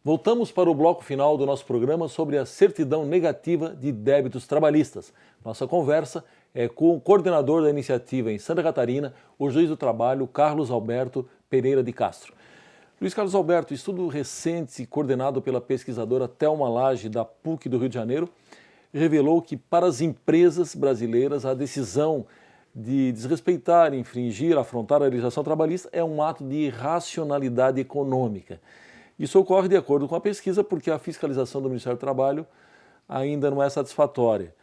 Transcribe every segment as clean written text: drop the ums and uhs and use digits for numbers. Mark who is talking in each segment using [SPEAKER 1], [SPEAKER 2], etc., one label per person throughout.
[SPEAKER 1] Voltamos para o bloco final do nosso programa sobre a certidão negativa de débitos trabalhistas. Nossa conversa é com o coordenador da iniciativa em Santa Catarina, o juiz do trabalho, Carlos Alberto Pereira de Castro. Luiz Carlos Alberto, estudo recente coordenado pela pesquisadora Thelma Lage, da PUC do Rio de Janeiro, revelou que para as empresas brasileiras a decisão de desrespeitar, infringir, afrontar a legislação trabalhista é um ato de irracionalidade econômica. Isso ocorre de acordo com a pesquisa porque a fiscalização do Ministério do Trabalho ainda não é satisfatória.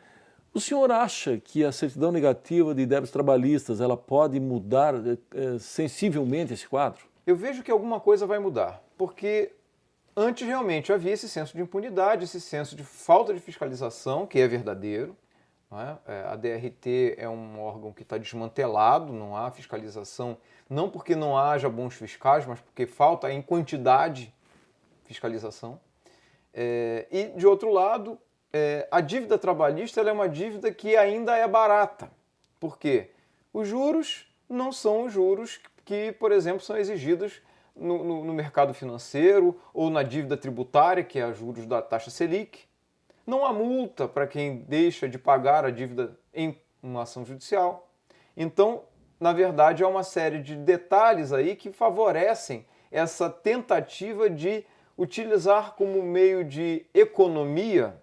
[SPEAKER 1] O senhor acha que a certidão negativa de débitos trabalhistas ela pode mudar sensivelmente esse quadro?
[SPEAKER 2] Eu vejo que alguma coisa vai mudar, porque antes realmente havia esse senso de impunidade, esse senso de falta de fiscalização, que é verdadeiro. Não é? A DRT é um órgão que está desmantelado, não há fiscalização, não porque não haja bons fiscais, mas porque falta em quantidade fiscalização. E, de outro lado, a dívida trabalhista ela é uma dívida que ainda é barata. Por quê? Os juros não são os juros que, por exemplo, são exigidos no mercado financeiro ou na dívida tributária, que é os juros da taxa Selic. Não há multa para quem deixa de pagar a dívida em uma ação judicial. Então, na verdade, há uma série de detalhes aí que favorecem essa tentativa de utilizar como meio de economia,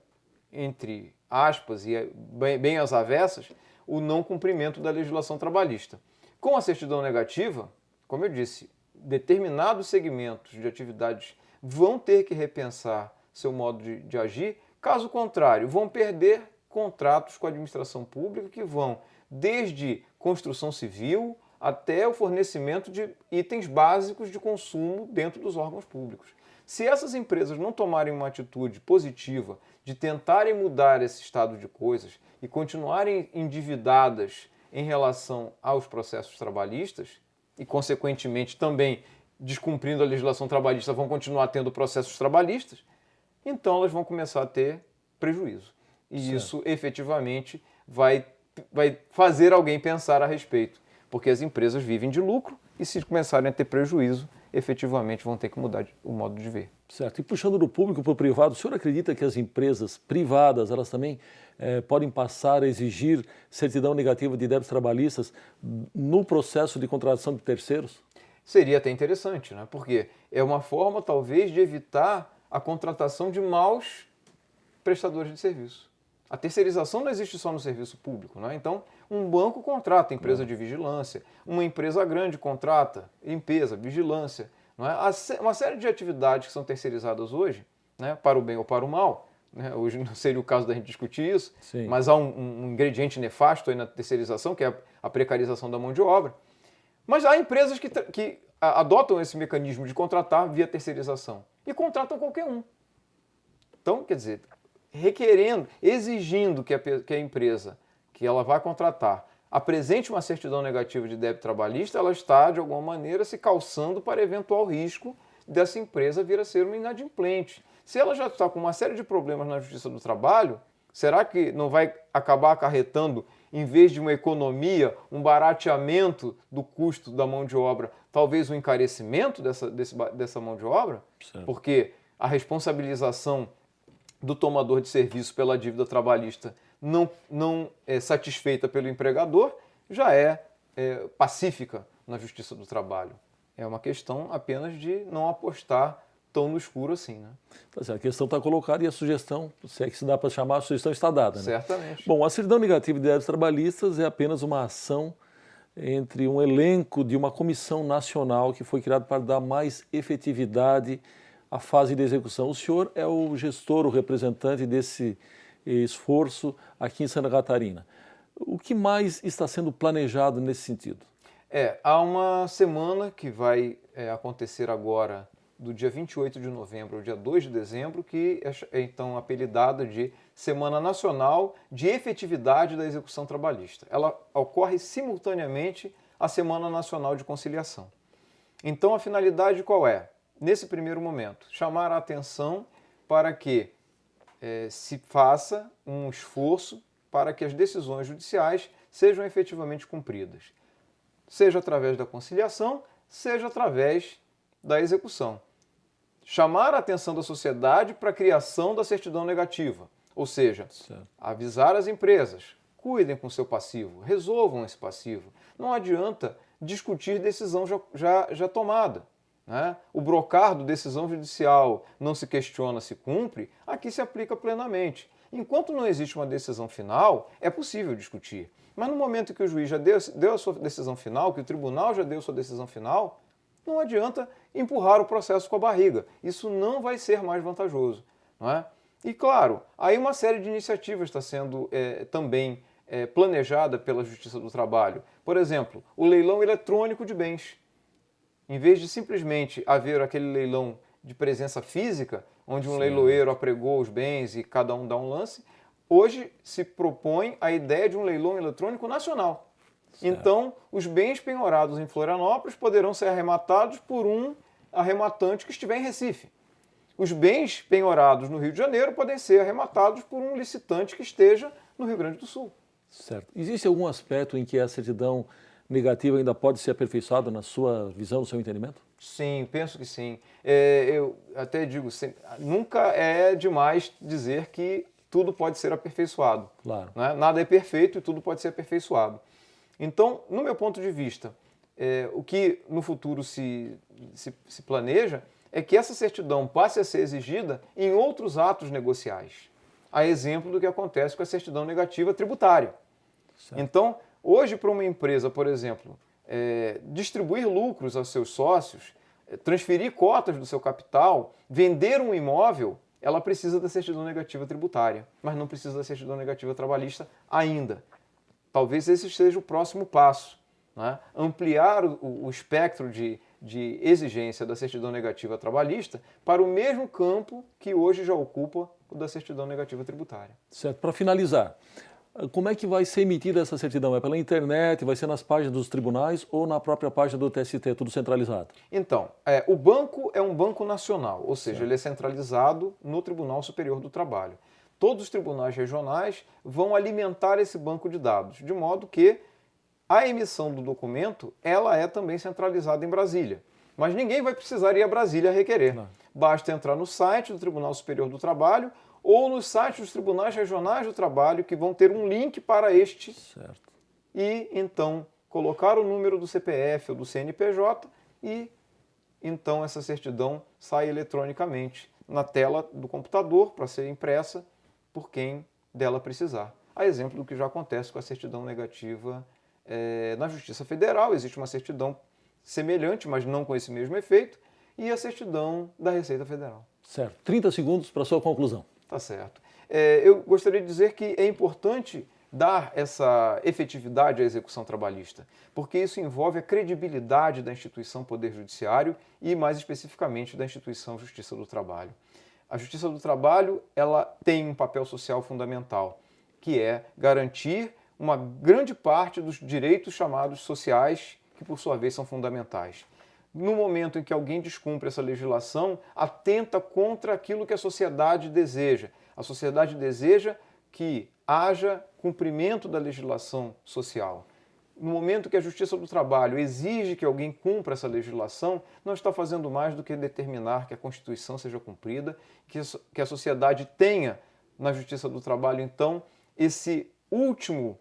[SPEAKER 2] entre aspas e bem às avessas, o não cumprimento da legislação trabalhista. Com a certidão negativa, como eu disse, determinados segmentos de atividades vão ter que repensar seu modo de agir, caso contrário, vão perder contratos com a administração pública que vão desde construção civil até o fornecimento de itens básicos de consumo dentro dos órgãos públicos. Se essas empresas não tomarem uma atitude positiva de tentarem mudar esse estado de coisas e continuarem endividadas em relação aos processos trabalhistas e, consequentemente, também descumprindo a legislação trabalhista, vão continuar tendo processos trabalhistas, então elas vão começar a ter prejuízo. E certo. Isso, efetivamente, vai fazer alguém pensar a respeito, porque as empresas vivem de lucro e, se começarem a ter prejuízo, efetivamente vão ter que mudar o modo de ver.
[SPEAKER 1] Certo. E puxando do público para o privado, o senhor acredita que as empresas privadas, elas também podem passar a exigir certidão negativa de débitos trabalhistas no processo de contratação de terceiros?
[SPEAKER 2] Seria até interessante, né? Porque é uma forma, talvez, de evitar a contratação de maus prestadores de serviço. A terceirização não existe só no serviço público, né? Então, um banco contrata empresa de vigilância, uma empresa grande contrata limpeza, vigilância. Não é? Uma série de atividades que são terceirizadas hoje, né, para o bem ou para o mal, né? Hoje não seria o caso da gente discutir isso, sim, mas há um ingrediente nefasto aí na terceirização, que é a precarização da mão de obra. Mas há empresas que adotam esse mecanismo de contratar via terceirização e contratam qualquer um. Então, quer dizer, exigindo que a empresa que ela vai contratar apresente uma certidão negativa de débito trabalhista, ela está, de alguma maneira, se calçando para eventual risco dessa empresa vir a ser uma inadimplente. Se ela já está com uma série de problemas na Justiça do Trabalho, será que não vai acabar acarretando, em vez de uma economia, um barateamento do custo da mão de obra, talvez um encarecimento dessa mão de obra? Certo. Porque a responsabilização do tomador de serviço pela dívida trabalhista não é satisfeita pelo empregador, já é pacífica na Justiça do Trabalho. É uma questão apenas de não apostar tão no escuro assim, né?
[SPEAKER 1] A questão está colocada e a sugestão, se é que se dá para chamar, a sugestão está dada, né?
[SPEAKER 2] Certamente.
[SPEAKER 1] Bom, a certidão negativa de débitos trabalhistas é apenas uma ação entre um elenco de uma comissão nacional que foi criada para dar mais efetividade à fase de execução. O senhor é o gestor, o representante desse esforço aqui em Santa Catarina. O que mais está sendo planejado nesse sentido?
[SPEAKER 2] Há uma semana que vai acontecer agora, do dia 28 de novembro ao dia 2 de dezembro, que é então apelidada de Semana Nacional de Efetividade da Execução Trabalhista. Ela ocorre simultaneamente à Semana Nacional de Conciliação. Então a finalidade qual é? Nesse primeiro momento, chamar a atenção para que se faça um esforço para que as decisões judiciais sejam efetivamente cumpridas, seja através da conciliação, seja através da execução. chamar a atenção da sociedade para a criação da certidão negativa. Ou seja, avisar as empresas, cuidem com o seu passivo, resolvam esse passivo. Não adianta discutir decisão já tomada. Né? O brocardo, decisão judicial, não se questiona, se cumpre, aqui se aplica plenamente. Enquanto não existe uma decisão final, é possível discutir. Mas no momento que o juiz já deu a sua decisão final, que o tribunal já deu a sua decisão final, não adianta empurrar o processo com a barriga. Isso não vai ser mais vantajoso. Não é? E claro, aí uma série de iniciativas está sendo também planejada pela Justiça do Trabalho. Por exemplo, o leilão eletrônico de bens. Em vez de simplesmente haver aquele leilão de presença física, onde um leiloeiro apregou os bens e cada um dá um lance, hoje se propõe a ideia de um leilão eletrônico nacional. Certo. Então, os bens penhorados em Florianópolis poderão ser arrematados por um arrematante que estiver em Recife. Os bens penhorados no Rio de Janeiro podem ser arrematados por um licitante que esteja no Rio Grande do Sul.
[SPEAKER 1] Certo. Existe algum aspecto em que a certidão negativa ainda pode ser aperfeiçoada na sua visão, no seu entendimento?
[SPEAKER 2] Sim, penso que sim. Eu até digo, nunca é demais dizer que tudo pode ser aperfeiçoado.
[SPEAKER 1] Claro.
[SPEAKER 2] Né? Nada é perfeito e tudo pode ser aperfeiçoado. Então, no meu ponto de vista, o que no futuro se planeja é que essa certidão passe a ser exigida em outros atos negociais. A exemplo do que acontece com a certidão negativa tributária. Certo. Então, hoje, para uma empresa, por exemplo, distribuir lucros aos seus sócios, transferir cotas do seu capital, vender um imóvel, ela precisa da certidão negativa tributária, mas não precisa da certidão negativa trabalhista ainda. Talvez esse seja o próximo passo, né? Ampliar o espectro de exigência da certidão negativa trabalhista para o mesmo campo que hoje já ocupa o da certidão negativa tributária.
[SPEAKER 1] Certo. Para finalizar, como é que vai ser emitida essa certidão? É pela internet, vai ser nas páginas dos tribunais ou na própria página do TST, tudo centralizado?
[SPEAKER 2] Então, o banco é um banco nacional, ou seja, ele é centralizado no Tribunal Superior do Trabalho. Todos os tribunais regionais vão alimentar esse banco de dados, de modo que a emissão do documento ela é também centralizada em Brasília. Mas ninguém vai precisar ir a Brasília requerer. Não. Basta entrar no site do Tribunal Superior do Trabalho ou nos sites dos tribunais regionais do trabalho, que vão ter um link para este.
[SPEAKER 1] Certo.
[SPEAKER 2] E, então, colocar o número do CPF ou do CNPJ e, então, essa certidão sai eletronicamente na tela do computador para ser impressa por quem dela precisar. A exemplo do que já acontece com a certidão negativa na Justiça Federal. Existe uma certidão semelhante, mas não com esse mesmo efeito, e a certidão da Receita Federal.
[SPEAKER 1] Certo. 30 segundos para a sua conclusão.
[SPEAKER 2] Tá certo. Eu gostaria de dizer que é importante dar essa efetividade à execução trabalhista, porque isso envolve a credibilidade da instituição Poder Judiciário e, mais especificamente, da instituição Justiça do Trabalho. A Justiça do Trabalho ela tem um papel social fundamental, que é garantir uma grande parte dos direitos chamados sociais, que, por sua vez, são fundamentais. No momento em que alguém descumpre essa legislação, atenta contra aquilo que a sociedade deseja. A sociedade deseja que haja cumprimento da legislação social. No momento que a Justiça do Trabalho exige que alguém cumpra essa legislação, não está fazendo mais do que determinar que a Constituição seja cumprida, que a sociedade tenha na Justiça do Trabalho, então, esse último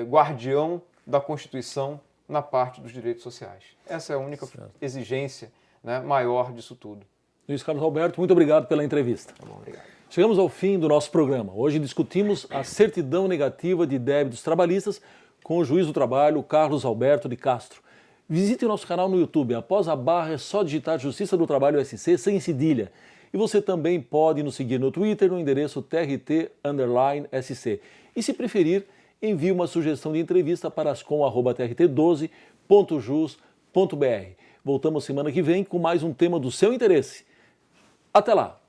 [SPEAKER 2] guardião da Constituição na parte dos direitos sociais. Essa é a única exigência, né, maior disso tudo.
[SPEAKER 1] Luiz Carlos Alberto, muito obrigado pela entrevista.
[SPEAKER 2] Tá bom, obrigado.
[SPEAKER 1] Chegamos ao fim do nosso programa. Hoje discutimos a certidão negativa de débitos trabalhistas com o juiz do trabalho, Carlos Alberto de Castro. Visite o nosso canal no YouTube. Após a barra é só digitar Justiça do Trabalho SC sem cedilha. E você também pode nos seguir no Twitter no endereço TRT_SC. E se preferir, envie uma sugestão de entrevista para ascom@trt12.jus.br. Voltamos semana que vem com mais um tema do seu interesse. Até lá!